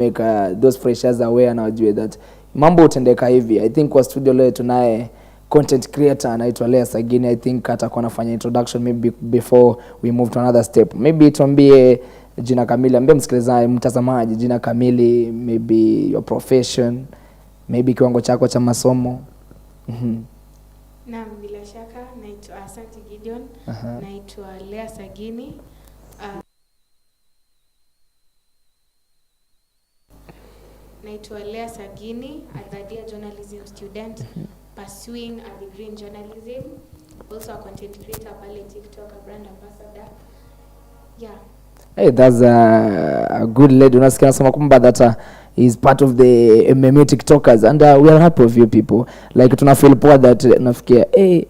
make those freshers aware na wajue that mambo utendeka hivi. I think kwa studio leo tunaye content creator anaitwa Lea Sagini. I think atakuwa anafanya introduction maybe before we move to another step. Maybe tuambie jina kamili, ambie msikilizaji mtazamaji jina kamili, maybe your profession, maybe kiwango chako cha masomo. Naam, bila shaka naitwa Asante Gideon. Naitwa Lea Sagini. Naitwa Lea Sagini, a third-year journalism student pursuing a degree in journalism. Also a content creator, pale TikTok, a brand ambassador. Yeah. Hey, that's a good lady. Unasikia nasema kwamba that is part of the MMU TikTokers, and we are happy of you people. Like tuna feel poa that nafikia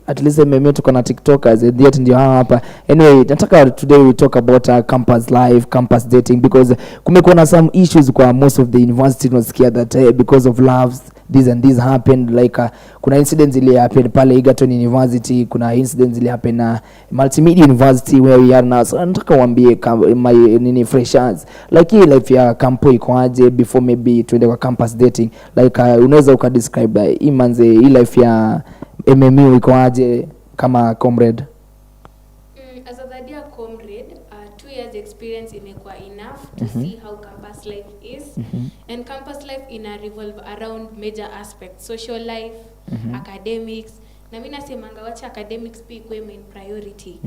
at least MMU tuko na TikTokers, and yet ndio hapa. Anyway, nataka today we talk about campus life, campus dating, because kumekuwa na some issues kwa most of the university. Unasikia that because of loves this and this happened, like kuna incidents ili happen pale Egerton University, kuna incidents ili happen na Multimedia University where we are now. So nataka uambie my nini freshers, like hii life ya campo iko aje before maybe tuende kwa campus dating, like unaweza ukadescribe hii manze hii life ya MMU iko aje kama comrade? As a third year comrade, 2 years experience imekuwa enough to see how campus life is. And campus life revolve around major aspects: social life, academics. Na mimi nasemanga wacha academics be kwa main priority.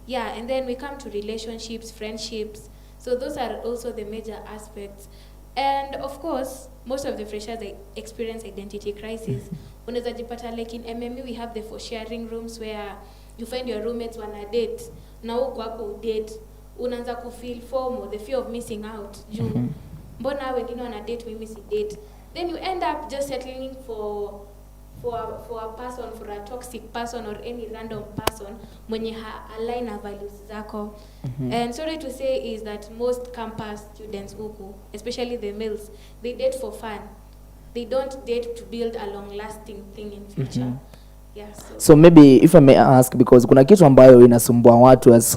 Yeah, and then we come to relationships, friendships. So those are also the major aspects. And of course, most of the freshers experience identity crisis. Unaweza jipata like in MMU we have the for sharing rooms where you find your roommates wana date na huko hapo date, unaanza ku feel FOMO, the fear of missing out. Mbona wengine wana date mimi si date? Then you end up just settling for a person, for a toxic person or any random person mwenye align na values zako. And sorry to say is that most campus students huku, especially the males, they date for fun. They don't date to build a long lasting thing in future. Yeah, so maybe if I may ask, because kuna kitu ambayo inasumbua watu as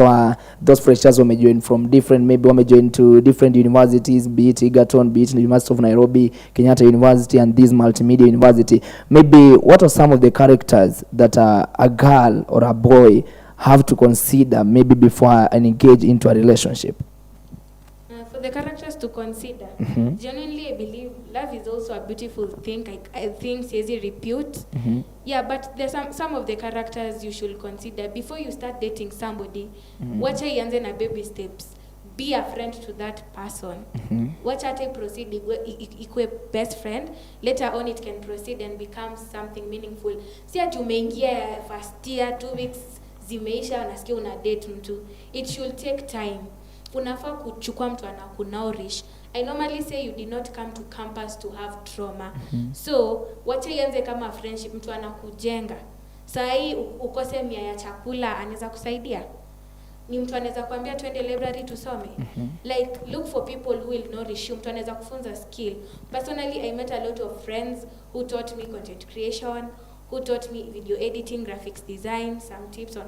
those freshers wamejoin from different, maybe wamejoin to different universities, be it Egerton, be it University of Nairobi, Kenyatta University, and this Multimedia University. Maybe what are some of the characters that a girl or a boy have to consider maybe before and engage into a relationship? For the characters to consider, genuinely I believe love is also a beautiful thing. I think siezi repute. Yeah, but there's some of the characters you should consider before you start dating somebody. Wacha ianze na baby steps. Be a friend to that person. Wacha ate proceed ikue best friend. Later on it can proceed and become something meaningful. Si ati umeingia first year 2 weeks zimeisha unasikia una date mtu. It should take time. Unafaa kuchukua mtu anakunourish. I normally say you did not come to campus to have trauma. So wacha ianze kama friendship, mtu anakujenga. Saa hii ukose mia ya chakula anaweza kusaidia? Ni mtu anaweza kuambia twende library tusome? Like look for people who will nourish you. Mtu anaweza kufunza skill. Personally I met a lot of friends who taught me content creation, who taught me video editing, graphics design, some tips on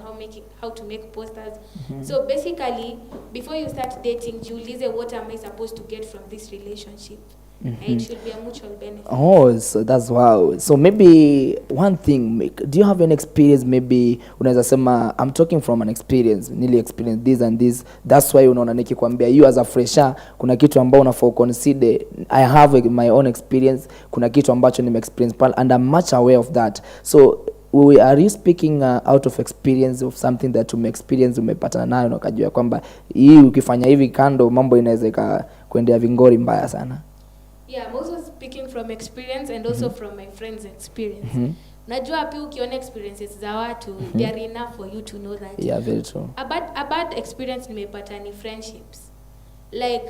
how to make posters. So basically, before you start dating, jiulize what am I supposed to get from this relationship? It should be a mutual benefit. Oh, so that's wow. So maybe one thing, do you have an experience? Maybe unaweza sema I'm talking from an experience, nili experience this and this. That's why unaona nikikwambia you as a fresher kuna kitu ambao unafaa consider. I have my own experience, kuna kitu ambacho nime experience pal, and I'm much aware of that. So are you speaking out of experience of something that experience umepatana nayo na ukajua kwamba hii ukifanya hivi kando mambo inaweza kuendea vingori mbaya sana? Yeah, I'm also speaking from experience and also from my friends' experience. Najua pia ukiona experiences za watu, they are enough for you to know that. Yeah, very true. A bad experience nimepata ni friendships. Like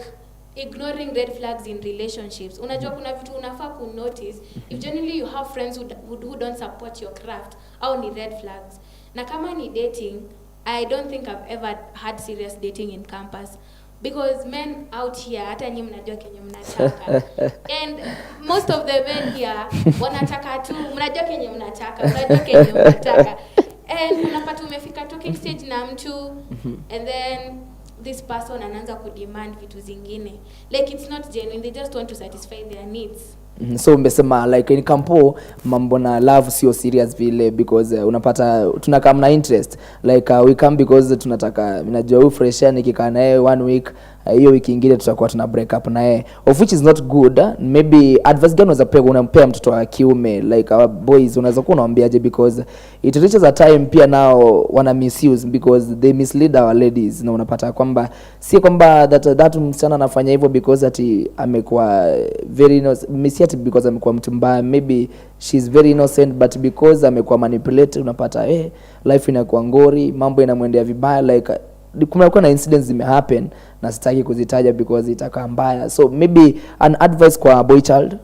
ignoring red flags in relationships. Unajua kuna vitu unafaa ku notice. If generally you have friends who don't support your craft, au ni red flags. Na kama ni dating, I don't think I've ever had serious dating in campus. Because men out here, hata nyinyi mnajua kenye mnataka. And most of the men here wanataka tu, mnajua kenye mnataka. And unapata umefika talking stage na mtu, and then this person anaanza kudemand vitu zingine, like it's not genuine, they just want to satisfy their needs. So umesema like in kampo mambo na love sio serious vile, because unapata tunakam na interest like we come because tunataka, najua huyu fresher nikikaa naye 1 week, hiyo wiki ingine tutakuwa tuna break up naye, of which is not good. Maybe advice gani unampea mtoto wa kiume like our boys, unaweza kuwa unawaambiaje? Because it reaches a time pia nao wana misuse because they mislead our ladies, na unapata kwamba si kwamba that msichana anafanya hivyo because ati amekuwa very innocent, because amekuwa mtu mbaya, maybe she's very innocent, but because amekuwa manipulated, unapata life inakuwa ngori, mambo inamwendea vibaya. Like kumekuwa na incidents zimehappen na sitaki kuzitaja because itakaa mbaya. So maybe an advice kwa boy child.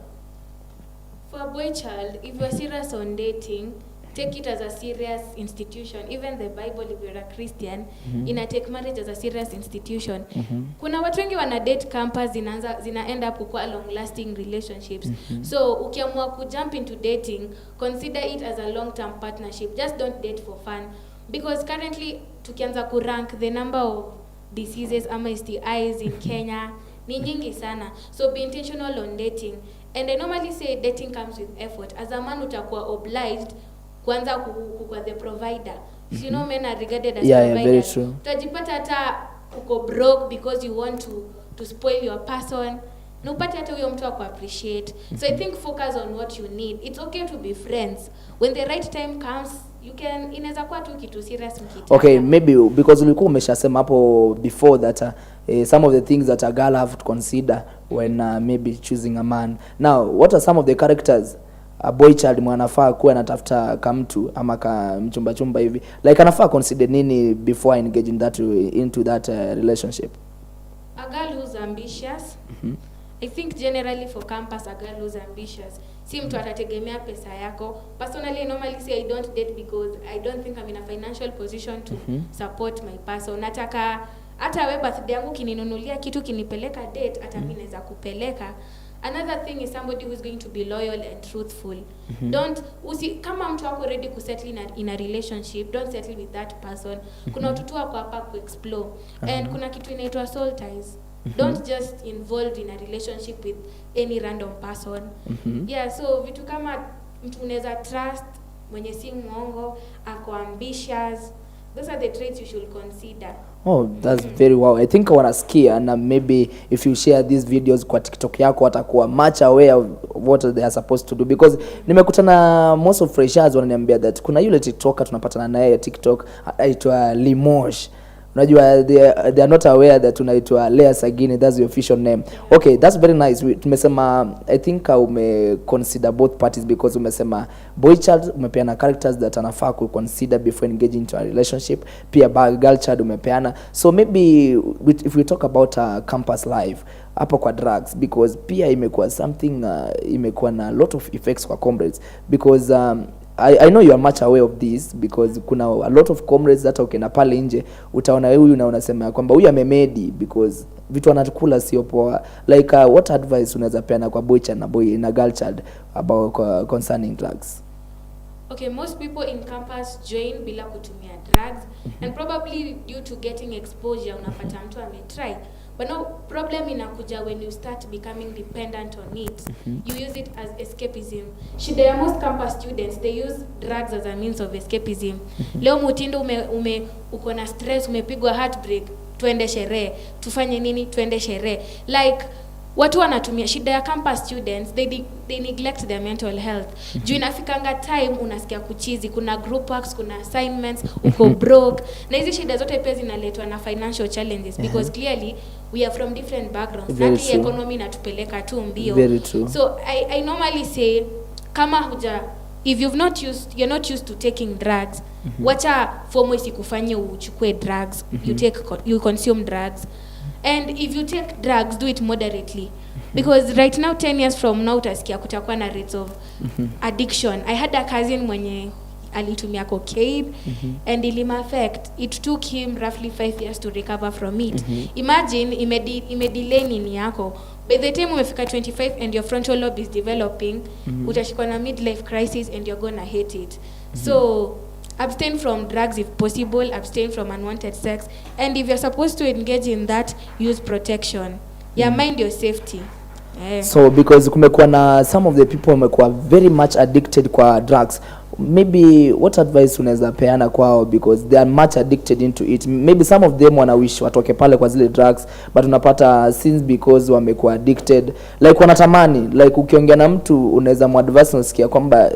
For a boy child, if you are serious on dating, take it as a serious institution. Even the Bible, if you're a Christian, ina take marriage as a serious institution. Kuna watu wengi wana date campus, zina end up kukua long lasting relationships. So ukiamua ku jump into dating, consider it as a long term partnership. Just don't date for fun, because currently tukianza ku rank the number of diseases ama STIs in Kenya ni nyingi sana. So be intentional on dating. And I normally say dating comes with effort. As a man utakuwa obliged kwanza kukua the provider. You know, men are regarded as providers. Yeah, very true. Utajipata hata uko broke because you want to spoil your person. Na upate hata huyo mtu aku appreciate. So I think focus on what you need. It's okay to be friends. When the right time comes, you can, inaweza kuwa tu kitu serious mkitaka. Okay, maybe because ulikuwa umeshasema hapo before that some of the things that a girl have to consider when maybe choosing a man. Now, what are some of the characters a boy child mwanafaa kuwa anatafuta kamtu ama mchumba hivi? Like anafaa consider nini before engaging into that relationship? A girl who's ambitious. I think generally for campus, a girl who's ambitious. Si mtu atategemea pesa yako. Personally, I normally say I don't date because I don't think I'm in a financial position to support my person. Nataka hata wewe birthday yangu kininunulia kitu kinipeleka date, hata mimi naweza kupeleka. Another thing is somebody who is going to be loyal and truthful. Kama mtu wako ready to settle in a relationship, don't settle with that person. Kuna watu wako hapa ku explore. And kuna kitu inaitwa soul ties. Don't just involve in a relationship with any random person. Yeah, so vitu kama mtu unaweza trust, mwenye si mwongo, ako ambitious. Those are the traits you should consider. Oh, that's very wow. I think I want to skia, and maybe if you share these videos kwa TikTok yako watakuwa much aware of what they are supposed to do, because nimekutana most of freshers wananiambia that kuna yule TikToker tunapatana naye TikTok aitwa Limosh. Unajua they are not aware that tunaitwa Lea Sagini, that's the official name. Okay, that's very nice. Tumesema I think consider both parties, because umesema boy child umepeana characters that anafaa ku consider before engaging into a relationship, pia girl child umepeana. So maybe if we talk about campus life hapo kwa drugs, because pia imekuwa something imekuwa na a lot of effects kwa comrades, because I know you are much aware of this, because kuna a lot of comrades that ukienda pale nje utaona huyu na unasema kwamba huyu amemedi because vitu anakula sio poa. Like what advice unaweza peana kwa boy child na girl child about concerning drugs? Okay, most people in campus join bila kutumia drugs, and probably due to getting exposure unapata mtu ametry. But no, problem inakuja when you start becoming dependent on it. You use it as escapism. Shida ya most campus students, they use drugs as a means of escapism. Leo mutindo uko na stress, umepigwa heartbreak, tuende sherehe. Tufanye nini? Tuende sherehe. Like watu wanatumia, shida ya campus students, they neglect their mental health. Juu inafikanga time unasikia kuchizi, kuna group works, kuna assignments, uko broke. Na hizi shida zote pia zinaletwa na financial challenges, because clearly we are from different backgrounds. That economy inatupeleka tu mbio. Very true. So I normally say if you're not used to taking drugs, wacha FOMO isikufanye uchukue drugs. You consume drugs. And if you take drugs, do it moderately. Because right now, 10 years from now, utasikia kutakuwa na rates of addiction. I had a cousin mwenye alitumia cocaine and ilim affect. It took him roughly 5 years to recover from it. Imagine, imedelay nini yako. By the time umefika 25 and your frontal lobe is developing, utashikwa na midlife crisis and you're gonna hate it. So Abstain from drugs if possible, abstain from unwanted sex, and if you're supposed to engage in that, use protection. Yeah, mind your safety. So because kumekuwa na some of the people wamekuwa very much addicted kwa drugs, maybe what advice unaweza peana kwao, because they are much addicted into it? Maybe some of them wana wish watoke pale kwa zile drugs, but unapata since because wamekuwa addicted, like wanatamani, like ukiongea na mtu unaweza muadvise, unasikia kwamba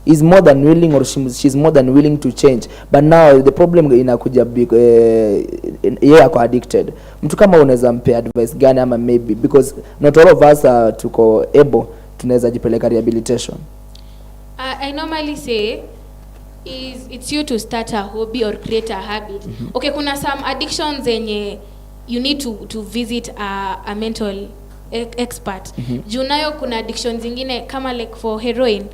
is more than willing or she's more than willing to change, but now the problem inakuja yeye ako addicted. Mtu kama unaweza mpe advice gani? Ama maybe because not all of us tuko able tunaweza jipeleka rehabilitation. I normally say it's you to start a hobby or create a habit. Okay, kuna some addictions zenye you need to visit a mental expert. Junayo kuna addictions zingine kama like for heroin.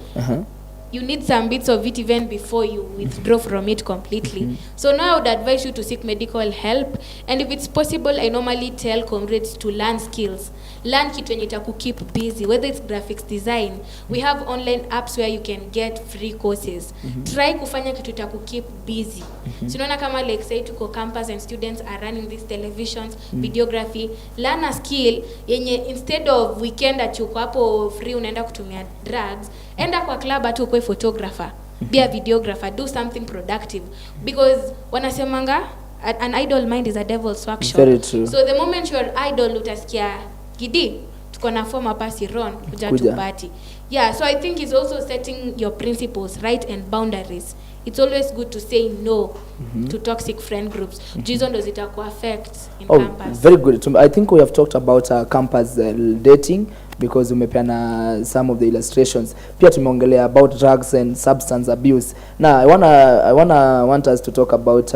You need some bits of it even before you withdraw from it completely. So now I would advise you to seek medical help, and if it's possible, I normally tell comrades to learn skills. Learn kitu yenye itakukeep busy, whether it's graphics design. We have online apps where you can get free courses. Try kufanya kitu itakukeep busy. So unaona kama like say tuko campus and students are running these televisions, videography, learn a skill yenye instead of weekend achuko hapo free unaenda kutumia drugs, enda kwa club atu ukwe photographer, be a videographer, do something productive, because wanasemanga an idle mind is a devil's workshop. Very true. So the moment you are idle utasikia gidi tuko na form pasi ron kuja tupati. Yeah, so I think it's also setting your principles right and boundaries. It's always good to say no to toxic friend groups. Jizo ndo zitaku affect in campus. Very good. I think we have talked about campus dating, because umepeana some of the illustrations. Pia tumeongelea about drugs and substance abuse. Now I want us to talk about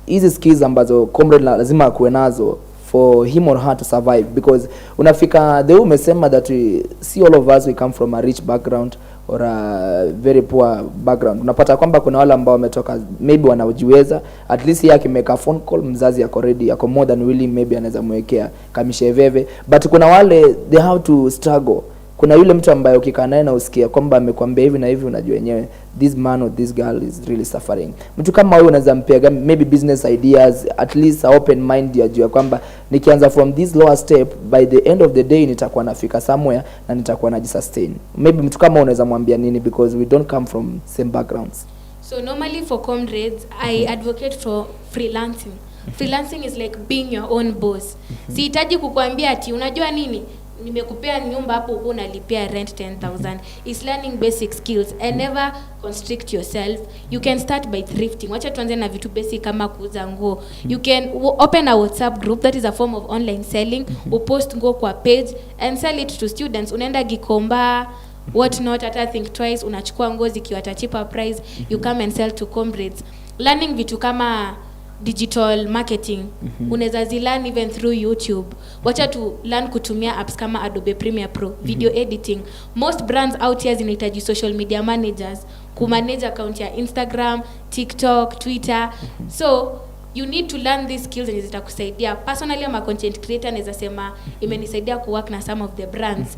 hizi skills ambazo comrade lazima akuwe nazo for him or her to survive, because unafika the umesema that we see all of us, we come from a rich background or a very poor background. Unapata kwamba kuna wale ambao wametoka maybe wanajiweza, at least yeye akimeka phone call mzazi yako ready, yako more than willing, maybe anaweza mwekea kamisheveve, but kuna wale they have to struggle. Kuna yule mtu ambaye ukikaa naye na usikia kwamba amekwambia hivi na hivi, unajua wenyewe this man or this girl is really suffering. Mtu kama huyo unaweza mpea maybe business ideas, at least a open mind ya jua kwamba nikianza from this lower step, by the end of the day nitakuwa nafika somewhere na nitakuwa najisustain. Maybe mtu kama unaweza mwambia nini, because we don't come from same backgrounds? So normally for comrades, I advocate for freelancing. Freelancing is like being your own boss. Sihitaji kukuambia ati unajua nini, nimekupea nyumba hapo huko unalipia rent 10,000. Is learning basic skills and never constrict yourself. You can start by thrifting. Wacha tuanze na vitu basic kama kuuza nguo. You can open a WhatsApp group, that is a form of online selling. Upost nguo kwa page and sell it to students. Unaenda Gikomba, what not, hata think twice, unachukua nguo zikiwa at a cheaper price, you come and sell to comrades. Learning vitu kama digital marketing, unaweza zilearn even through YouTube. Wacha tu learn kutumia apps kama Adobe Premiere Pro, video editing. Most brands out here zinahitaji social media managers, kumanage account ya Instagram, TikTok, Twitter. So you need to learn these skills and zitakusaidia. Personally, I'm a content creator, naweza sema imenisaidia kuwork na some of the brands.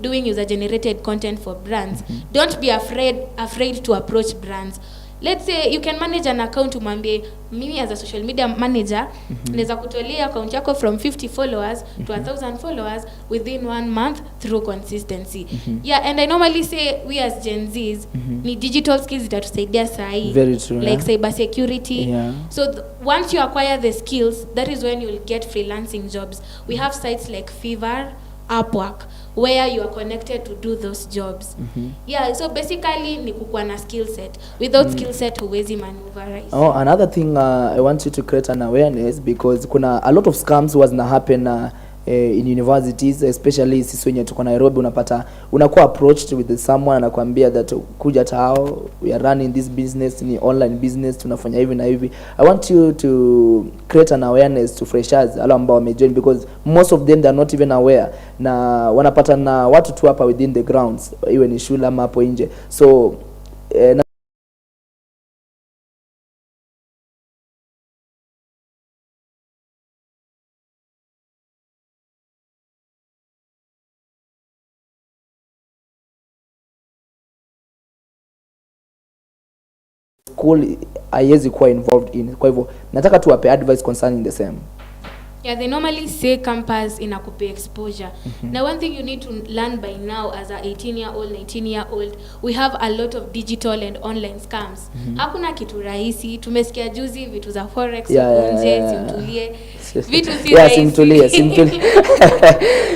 Doing user generated content for brands. Don't be afraid to approach brands. Let's say you can manage an account, umwambie mimi as a social media manager naweza kutolea account yako from 50 followers to 1,000 followers within 1 month through consistency. Yeah, and I normally say we as Gen Zs ni digital skills itatusaidia sahi. Very true. Like cyber security. Yeah. So once you acquire the skills, that is when you'll get freelancing jobs. We have sites like Fiverr, Upwork, where you are connected to do those jobs. Yeah, so basically ni kukuwa na skill set. Without skill set huwezi maneuverize. Another thing, I want you to create an awareness, because kuna a lot of scams was na happen in universities, especially sisi wenye tuko Nairobi. Unapata unakuwa approached with someone anakuambia that kuja tao, we are running this business, ni online business, tunafanya hivi na hivi. I want you to create an awareness to freshers wale ambao wamejoin, because most of them they are not even aware, na wanapata na watu tu hapa within the grounds, iwe ni shule ama hapo nje. So school haiwezi kuwa involved in. Kwa hivyo nataka tu wape advice concerning the same. Yeah, they normally say campus inakupe exposure. Now one thing you need to learn by now as a 18-year-old, 19-year-old, we have a lot of digital and online scams. Hakuna kitu rahisi. Tumesikia juzi vitu za forex, simtulie. Vitu si rahisi. Simtulie.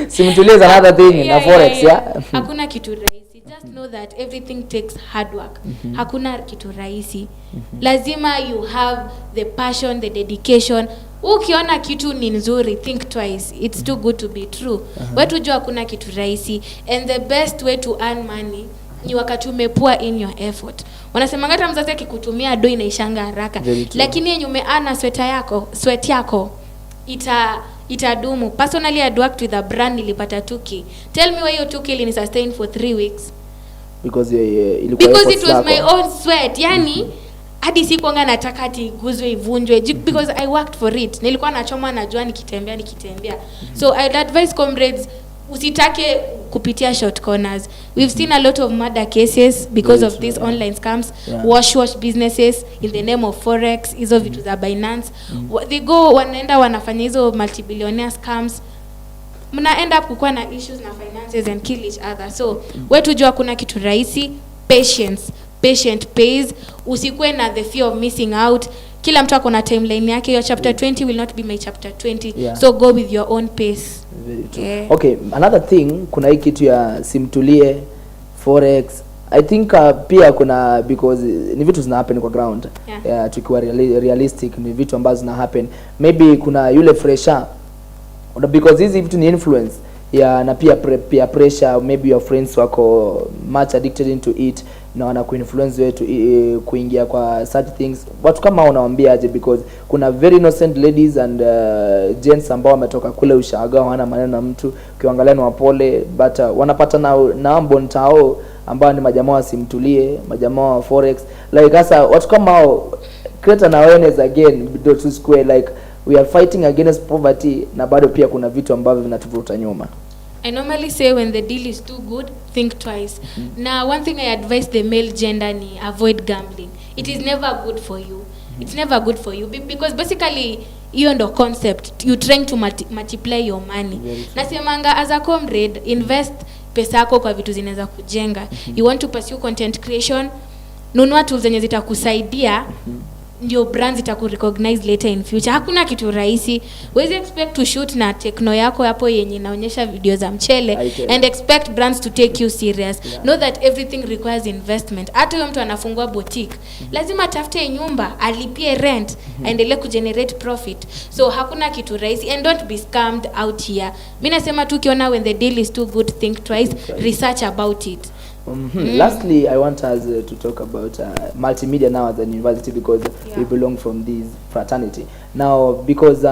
Simtulie is another thing na forex, Hakuna kitu rahisi. Just know that everything takes hard work. Hakuna kitu rahisi. Lazima you have the passion, the dedication. Ukiona kitu ni nzuri, think twice. It's too good to be true. Wetu jua hakuna kitu rahisi, and the best way to earn money ni wakati umepua in your effort. Wanasema hata mzazi akikutumia do inaishanga haraka, lakini yenye umeana sweat yako itadumu. Personally I worked with a brand, nilipata 2K. Tell me why your 2K ilini sustain for 3 weeks. Because it was my own sweat. Yani hadi sikuanga nataka ati iguzwe ivunjwe because I worked for it. Nilikuwa nachoma najua nikitembea. So I'd advise comrades, usitake kupitia short corners. We've seen a lot of murder cases because of these online scams, wash businesses in the name of forex, hizo vitu za Binance. They go wanaenda wanafanya hizo multi-billionaire scams. Mna end up kukuwa na issues na finances and kill each other. So wetu jua kuna kitu rahisi, patient pays. Usikue na the fear of missing out. Kila mtu akona timeline yake. Your chapter 20 will not be my chapter 20. So go with your own pace. Very true. Okay, another thing, kuna hii kitu ya simtulie, forex. I think pia kuna, because ni vitu zina happen kwa ground. Tukiwa realistic, ni vitu ambazo zina happen. Maybe kuna yule fresher, because hizi vitu ni influence. Na pia peer pressure, maybe your friends wako much addicted into it na wana kuinfluence wetu kuingia kwa such things. Watu kama unawaambia aje, because kuna very innocent ladies and gents ambao wametoka kule ushaga, hawana maneno na mtu, ukiangalia ni wapole, but wanapata na mbonitao ambao ni majamaa simtulie, majamaa wa forex. Like asa watu kama hao create an awareness again to square, like we are fighting against poverty, na bado pia kuna vitu ambavyo vinatuvuta nyuma. I normally say when the deal is too good, think twice. Now one thing I advise the male gender ni avoid gambling. It is never good for you. It's never good for you because basically hiyo ndo concept, you trying to multiply your money. Nasemanga as a comrade, invest pesa yako kwa vitu zinaweza kujenga. You want to pursue content creation, nunua tools zenye zitakusaidia ndio brands itakurecognize later in future. Hakuna kitu rahisi. Huwezi expect to shoot na techno yako hapo yenye inaonyesha video za mchele and expect brands to take you serious. Know that everything requires investment. Hata huyo mtu anafungua boutique, lazima tafute nyumba, alipie rent, aendelee kugenerate profit. So hakuna kitu rahisi, and don't be scammed out here. Mimi nasema tu ukiona when the deal is too good, think twice, research about it. Lastly, I want us to talk about multimedia now at the university, because we belong from this fraternity. Now, because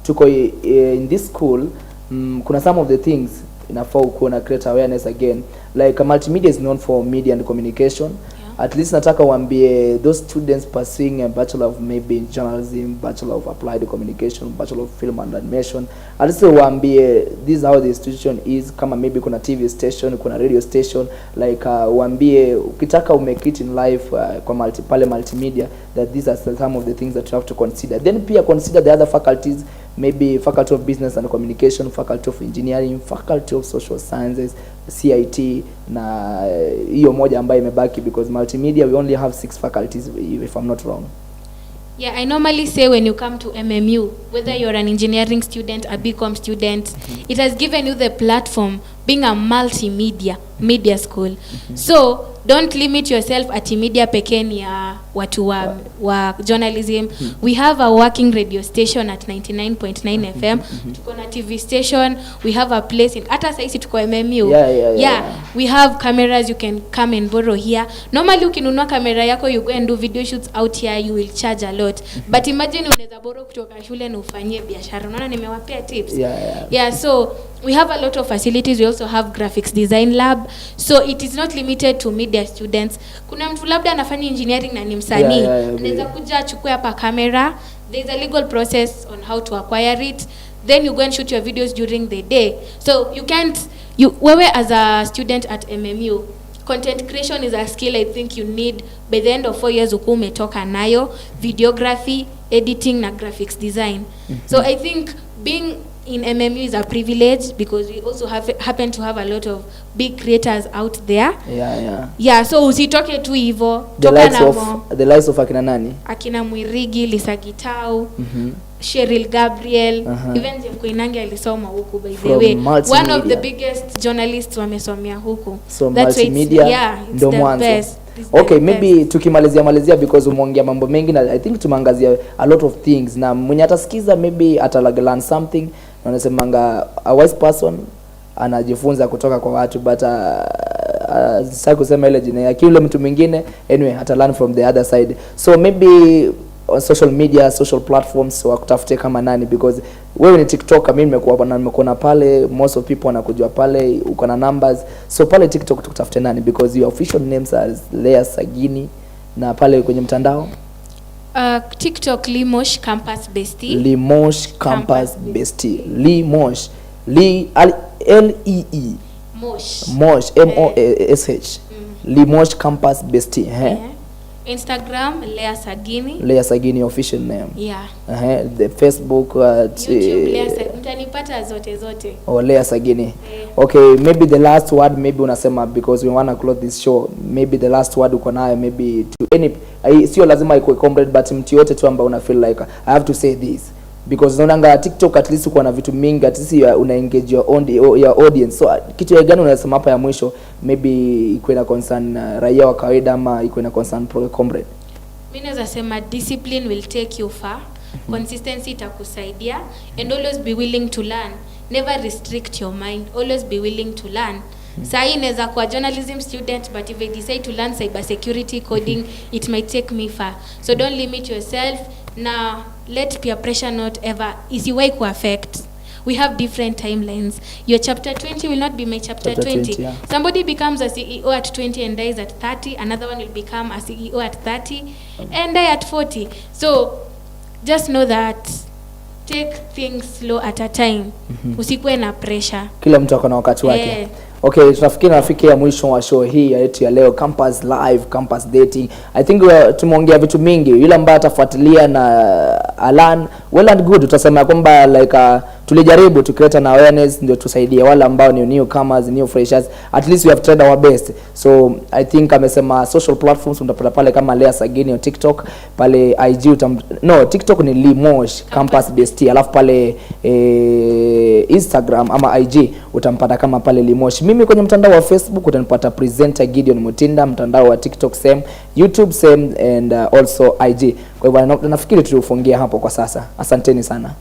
tuko in this school, kuna some of the things inafaa kuona create awareness again. Like multimedia is known for media and communication. At least nataka waambie those students pursuing a bachelor of maybe journalism, bachelor of applied communication, bachelor of film and animation, at least waambie this is how the institution is. Kama maybe kuna TV station, kuna radio station, like waambie ukitaka umake it in life kwa multimedia, that these are some of the things that you have to consider. Then pia consider the other faculties, maybe faculty of business and communication, faculty of engineering, faculty of social sciences, CIT, na hiyo moja ambayo imebaki, because multimedia we only have 6 faculties if I'm not wrong. Yeah, I normally say when you come to MMU, whether you're an engineering student, a BCom student, it has given you the platform being a multimedia media school. So don't limit yourself at media pekee ya watu wa journalism. We have a working radio station at 99.9 FM. Tuko na TV station. We have a place in hata sasa tuko MMU. We have cameras you can come and borrow here. Normally ukinunua kamera yako you go and do video shoots out here, you will charge a lot. But imagine unaweza borrow kutoka shule na ufanyie biashara. Unaona nimewapea tips. So we have a lot of facilities. We also have graphics design lab. So it is not limited to media students. Kuna mtu labda anafanya engineering na ni msanii, anaweza kuja achukue hapa camera. There is a legal process on how to acquire it. Then you go and shoot your videos during the day. So you can't, wewe as a student at MMU, content creation is a skill I think you need by the end of 4 years ukuwa umetoka nayo, videography, editing na graphics design. So I think being in MMU is a privilege because we also happen to have a lot of big creators out there. Yeah, so usitoke tu hivyo, toka na the likes of akina nani? Akina Mwirigi, Lisa Gitau, Cheryl Gabriel, even Jeff Koinange alisoma huku by the way. One of the biggest journalists wamesomea huku. So that's multimedia, it's the best. Okay, maybe tukimalizia because umeongea mambo mengi na I think tumeangazia a lot of things na mwenye atasikiza maybe learn something. Na nasemanga a wise person anajifunza kutoka kwa watu, but sasa kusema ile jina ya kile mtu mwingine, anyway learn from the other side. So maybe on social media, social platforms, so wakutafute kama nani, because wewe ni TikTok, mimi nimekuwa pale, most of people wanakujua pale, uko na numbers, so pale TikTok tukutafute nani, because your official names are Lea Sagini, na pale kwenye mtandao TikTok Limosh Campus Bestie. Limosh Campus Bestie. Limosh. L-E-E. Mosh. M-O-S-H. Limosh Campus Bestie. Instagram Lea Sagini. Lea Sagini official name. Yeah. The Facebook YouTube Lea Sagini. Mtanipata zote. Oh, Lea Sagini. Okay, maybe the last word maybe unasema, because we want to close this show. Maybe the last word uko nayo maybe to any, sio lazima ikuwe comrade, but mtu yote tu ambao una feel like I have to say this, because unaona TikTok at least uko na vitu mingi, at least una engage your audience. So kitu gani unasema hapa ya mwisho, maybe ikuwe na concern raia wa kawaida ama ikuwe na concern pro comrade? Mimi naweza sema discipline will take you far. Consistency itakusaidia, and always be willing to learn. Never restrict your mind, always be willing to learn. Sai naweza kuwa journalism student, but if I decide to learn cyber security coding, it might take me far. So don't limit yourself. Now let peer pressure not ever isiwahi ku affect. We have different timelines. Your chapter 20 will not be my chapter 20. Yeah. Somebody becomes a CEO at 20 and dies at 30. Another one will become a CEO at 30 and die at 40. So just know that take things slow at a time. Usikuwe na pressure. Kila mtu akona wakati wake. Okay, tunafikiri nafikia mwisho wa show hii yetu ya leo, Campus Live, Campus Dating. I think tumeongea vitu mingi. Yule ambaye atafuatilia na Alan, well and good, tutasema kwamba like tulijaribu to create an awareness, ndio tusaidie wale ambao ni newcomers, new freshers. At least we have tried our best. So I think amesema social platforms utapata pale kama Lea Sagini au TikTok, pale IG TikTok ni Limosh Campus Bestie, alafu pale Instagram ama IG utampata kama pale Limosh. Mimi kwenye mtandao wa Facebook utanipata presenter Gideon Mutinda, mtandao wa TikTok same, YouTube same, and also IG. Kwa hivyo nafikiri tufungie hapo kwa sasa. Asanteni sana.